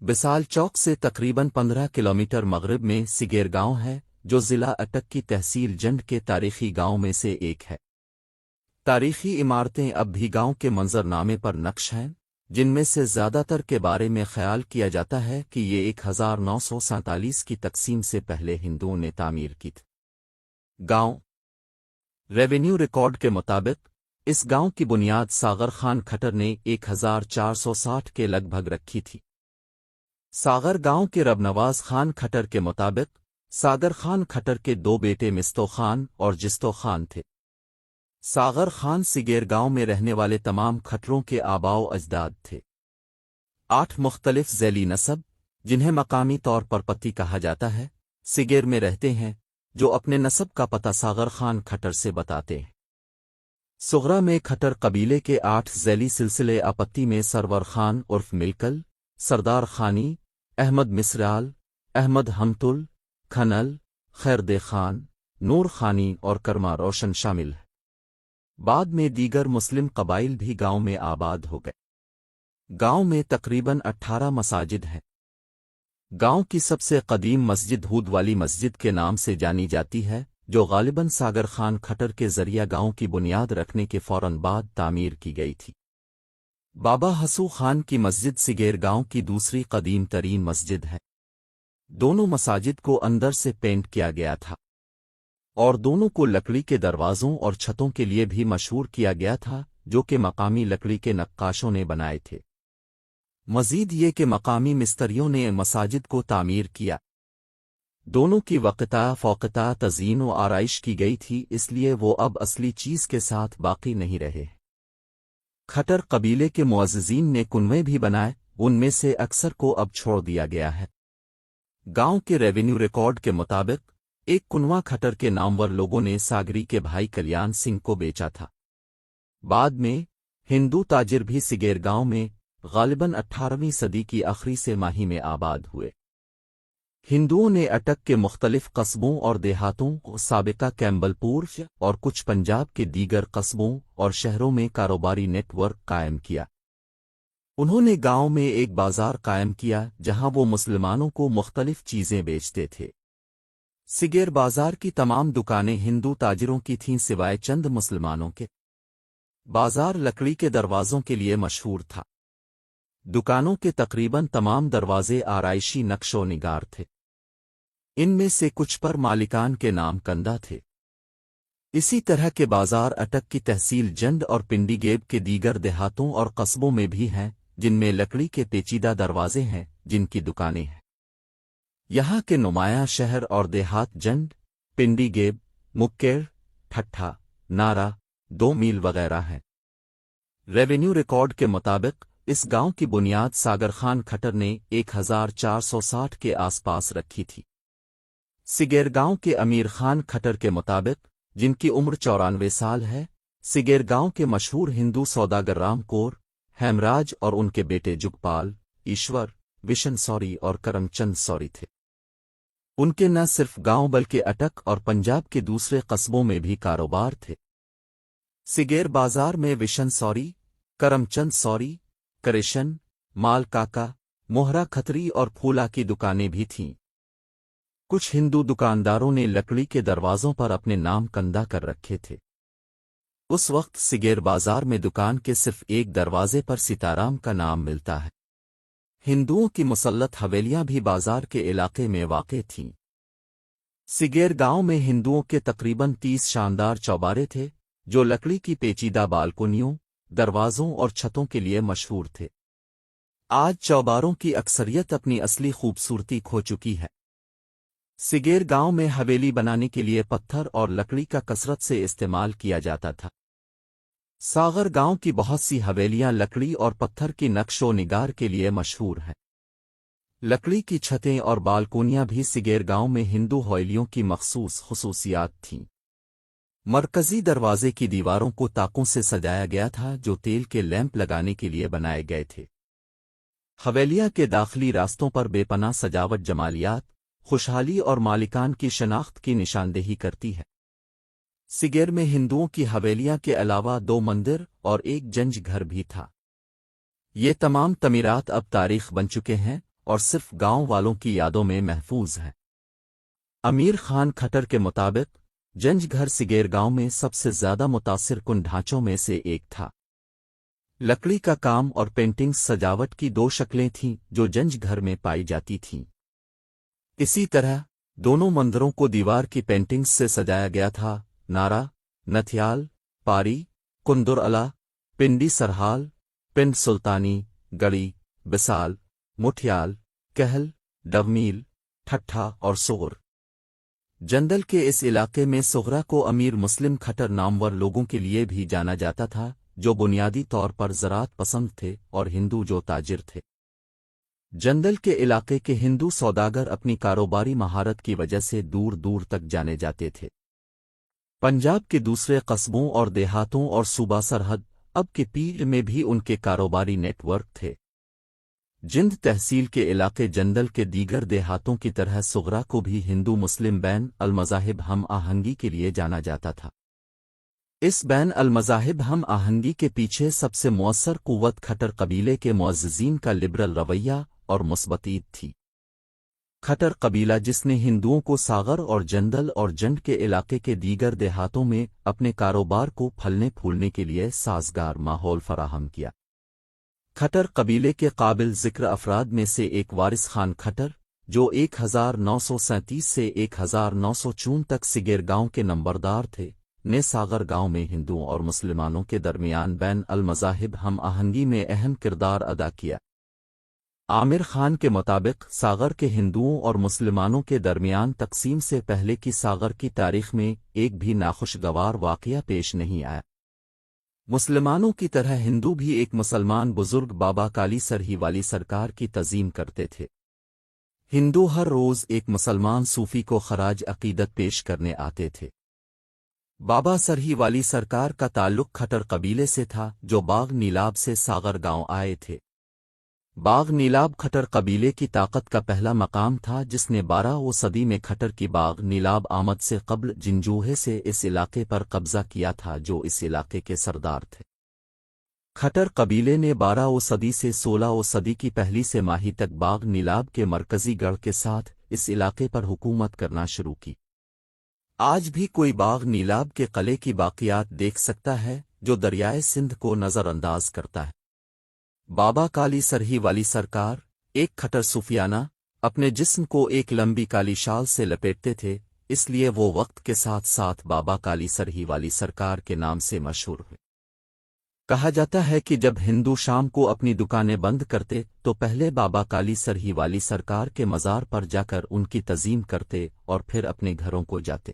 बिसाल चौक से तकरीबन 15 किलोमीटर मगरिब में सिगेर गांव है, जो ज़िला अटक की तहसील जंड के तारीखी गांव में से एक है। तारीखी इमारतें अब भी गांव के मंजरनामे पर नक्श हैं, जिनमें से ज़्यादातर के बारे में ख्याल किया जाता है कि ये 1947 की तकसीम से पहले हिंदुओं ने तामीर की थी। गांव रेवेन्यू रिकॉर्ड के मुताबिक इस गांव की बुनियाद सागर खान खट्टर ने 1460 के लगभग रखी थी। सागर गांव के रबनवाज खान खट्टर के मुताबिक सागर खान खट्टर के दो बेटे मिस्तो खान और जिस्तो खान थे। सागर खान सिगेर गांव में रहने वाले तमाम खट्टरों के आबाओ अजदाद थे। 8 मुख्तलिफ ज़ैली नस्ब, जिन्हें मकामी तौर पर पत्ती कहा जाता है, सिगेर में रहते हैं, जो अपने नस्ब का पता सागर खान खट्टर से बताते हैं। सुगरा में खट्टर कबीले के 8 ज़ैली सिलसिले आपत्ति में सरवर खान उर्फ मिलकल, सरदार खानी, अहमद मिसराल, अहमद हमतुल, खनल, खैरदे खान, नूर खानी और करमा रोशन शामिल हैं। बाद में दीगर मुस्लिम कबाइल भी गांव में आबाद हो गए। गांव में तकरीबन 18 मसाजिद हैं। गांव की सबसे कदीम मस्जिद हूद वाली मस्जिद के नाम से जानी जाती है, जो गालिबन सागर खान खट्टर के जरिया गांव की बुनियाद रखने के फौरन बाद तामीर की गई थी। बाबा हसू खान की मस्जिद सिगेर गांव की दूसरी कदीम तरीन मस्जिद है। दोनों मसाजिद को अंदर से पेंट किया गया था और दोनों को लकड़ी के दरवाज़ों और छतों के लिए भी मशहूर किया गया था, जो कि मकामी लकड़ी के नक्काशों ने बनाए थे। मज़ीद ये कि मकामी मिस्त्रियों ने मसाजिद को तामीर किया। दोनों की वक़्ता फ़ौक़ता तज़ीन व आराइश की गई थी, इसलिए वो अब असली चीज़ के साथ बाकी नहीं रहे। खट्टर कबीले के मुअज़्ज़िज़ीन ने कुनवे भी बनाए, उनमें से अक्सर को अब छोड़ दिया गया है। गांव के रेवेन्यू रिकॉर्ड के मुताबिक एक कुनवा खट्टर के नामवर लोगों ने सागरी के भाई कल्याण सिंह को बेचा था। बाद में हिंदू ताजिर भी सिगेर गांव में गालिबन 18वीं सदी की आखिरी से माही में आबाद हुए। हिंदुओं ने अटक के मुख्तलिफ कस्बों और देहातों, साबिका कैम्बलपुर और कुछ पंजाब के दीगर कस्बों और शहरों में कारोबारी नेटवर्क कायम किया। उन्होंने गांव में एक बाजार कायम किया जहां वो मुसलमानों को मुख्तलिफ चीज़ें बेचते थे। सिगेर बाजार की तमाम दुकानें हिंदू ताजिरों की थीं सिवाय चंद मुसलमानों के। बाजार लकड़ी के दरवाज़ों के लिए मशहूर था। दुकानों के तकरीबन तमाम दरवाजे आराइशी नक्शो निगार थे। इनमें से कुछ पर मालिकान के नाम कंदा थे। इसी तरह के बाजार अटक की तहसील जंड और पिंडीगेब के दीगर देहातों और कस्बों में भी हैं, जिनमें लकड़ी के पेचीदा दरवाजे हैं, जिनकी दुकानें हैं। यहाँ के नुमायाँ शहर और देहात जंड, पिंडीगेब, मुक्केर, ठट्ठा, नारा, 2 मील वगैरह हैं। रेवेन्यू रिकॉर्ड के मुताबिक इस गांव की बुनियाद सागर खान खट्टर ने 1460 के आसपास रखी थी। सिगेर गांव के अमीर खान खट्टर के मुताबिक, जिनकी उम्र 94 साल है, सिगेर गांव के मशहूर हिंदू सौदागर राम कौर, हेमराज और उनके बेटे जुगपाल, ईश्वर, विशन सौरी और करमचंद सौरी थे। उनके न सिर्फ गांव बल्कि अटक और पंजाब के दूसरे कस्बों में भी कारोबार थे। सिगेर बाजार में विशन सौरी, करमचंद सौरी, करेशन, माल काका, मोहरा खत्री और फूला की दुकानें भी थीं। कुछ हिंदू दुकानदारों ने लकड़ी के दरवाज़ों पर अपने नाम कंदा कर रखे थे। उस वक्त सिगेर बाजार में दुकान के सिर्फ एक दरवाजे पर सीताराम का नाम मिलता है। हिंदुओं की मुसल्लत हवेलियां भी बाजार के इलाके में वाक़े थीं। सिगेर गांव में हिंदुओं के तकरीबन 30 शानदार चौबारे थे, जो लकड़ी की पेचीदा बालकोनियों, दरवाज़ों और छतों के लिए मशहूर थे। आज चौबारों की अक्सरियत अपनी असली खूबसूरती खो चुकी है। सिगेर गांव में हवेली बनाने के लिए पत्थर और लकड़ी का कसरत से इस्तेमाल किया जाता था। सागर गांव की बहुत सी हवेलियां लकड़ी और पत्थर की नक्शो निगार के लिए मशहूर हैं। लकड़ी की छतें और बालकोनियां भी सिगेर गांव में हिंदू हवेलियों की मखसूस खुसूसियात थीं। मरकजी दरवाजे की दीवारों को ताकों से सजाया गया था, जो तेल के लैंप लगाने के लिए बनाए गए थे। हवेलिया के दाखिली रास्तों पर बेपनाह सजावट जमालियात, खुशहाली और मालिकान की शनाख्त की निशानदेही करती है। सिगेर में हिंदुओं की हवेलियां के अलावा 2 मंदिर और एक जंज घर भी था। ये तमाम तमीरात अब तारीख बन चुके हैं اور صرف گاؤں والوں کی یادوں میں محفوظ ہیں۔ امیر خان کھٹر کے مطابق جنج گھر سگیر گاؤں میں سب سے زیادہ متاثر کن ڈھانچوں میں سے ایک تھا۔ لکڑی کا کام اور پینٹنگز سجاوٹ کی دو شکلیں تھیں جو جنج گھر میں پائی جاتی تھیں۔ اسی طرح دونوں مندروں کو دیوار کی پینٹنگز سے سجایا گیا تھا۔ نارا، نتھیال، پاری، کندر علا، پنڈی سرحال، پنڈ سلطانی، گڑی، بسال، مٹھیال، کہل، ڈومیل، ٹھٹھا اور سغر۔ جندل کے اس علاقے میں سغرا کو امیر مسلم کھٹر نامور لوگوں کے لیے بھی جانا جاتا تھا جو بنیادی طور پر زراعت پسند تھے اور ہندو جو تاجر تھے۔ جندل کے علاقے کے ہندو سوداگر اپنی کاروباری مہارت کی وجہ سے دور دور تک جانے جاتے تھے۔ پنجاب کے دوسرے قصبوں اور دیہاتوں اور صوبہ سرحد اب کے پیر میں بھی ان کے کاروباری نیٹ ورک تھے۔ جند تحصیل کے علاقے جندل کے دیگر دیہاتوں کی طرح سغرا کو بھی ہندو مسلم بین المذاہب ہم آہنگی کے لیے جانا جاتا تھا۔ اس بین المذاہب ہم آہنگی کے پیچھے سب سے مؤثر قوت کھٹر قبیلے کے معززین کا لبرل رویہ اور مثبت عید تھی۔ کھٹر قبیلہ جس نے ہندوؤں کو ساغر اور جندل اور جنڈ کے علاقے کے دیگر دیہاتوں میں اپنے کاروبار کو پھلنے پھولنے کے لیے سازگار ماحول فراہم کیا۔ کھٹر قبیلے کے قابل ذکر افراد میں سے ایک وارث خان کھٹر جو 1937 سے 1954 تک سگیر گاؤں کے نمبردار تھے، نے ساغر گاؤں میں ہندوؤں اور مسلمانوں کے درمیان بین المذاہب ہم آہنگی میں اہم کردار ادا کیا۔ عامر خان کے مطابق ساغر کے ہندوؤں اور مسلمانوں کے درمیان تقسیم سے پہلے کی ساغر کی تاریخ میں ایک بھی ناخوشگوار واقعہ پیش نہیں آیا۔ مسلمانوں کی طرح ہندو بھی ایک مسلمان بزرگ بابا کالی سرہی والی سرکار کی تعظیم کرتے تھے۔ ہندو ہر روز ایک مسلمان صوفی کو خراج عقیدت پیش کرنے آتے تھے۔ بابا سرہی والی سرکار کا تعلق کھٹر قبیلے سے تھا جو باغ نیلاب سے ساغر گاؤں آئے تھے۔ باغ نیلاب کھٹر قبیلے کی طاقت کا پہلا مقام تھا جس نے 12ویں صدی میں کھٹر کی باغ نیلاب آمد سے قبل جنجوہے سے اس علاقے پر قبضہ کیا تھا جو اس علاقے کے سردار تھے۔ کھٹر قبیلے نے 12ویں صدی سے 16ویں صدی کی پہلی سے ماہی تک باغ نیلاب کے مرکزی گڑھ کے ساتھ اس علاقے پر حکومت کرنا شروع کی۔ آج بھی کوئی باغ نیلاب کے قلعے کی باقیات دیکھ سکتا ہے جو دریائے سندھ کو نظر انداز کرتا ہے۔ بابا کالی سرہی والی سرکار ایک کھٹر صوفیانہ اپنے جسم کو ایک لمبی کالی شال سے لپیٹتے تھے، اس لیے وہ وقت کے ساتھ ساتھ بابا کالی سرہی والی سرکار کے نام سے مشہور ہوئے۔ کہا جاتا ہے کہ جب ہندو شام کو اپنی دکانیں بند کرتے تو پہلے بابا کالی سرہی والی سرکار کے مزار پر جا کر ان کی تعظیم کرتے اور پھر اپنے گھروں کو جاتے۔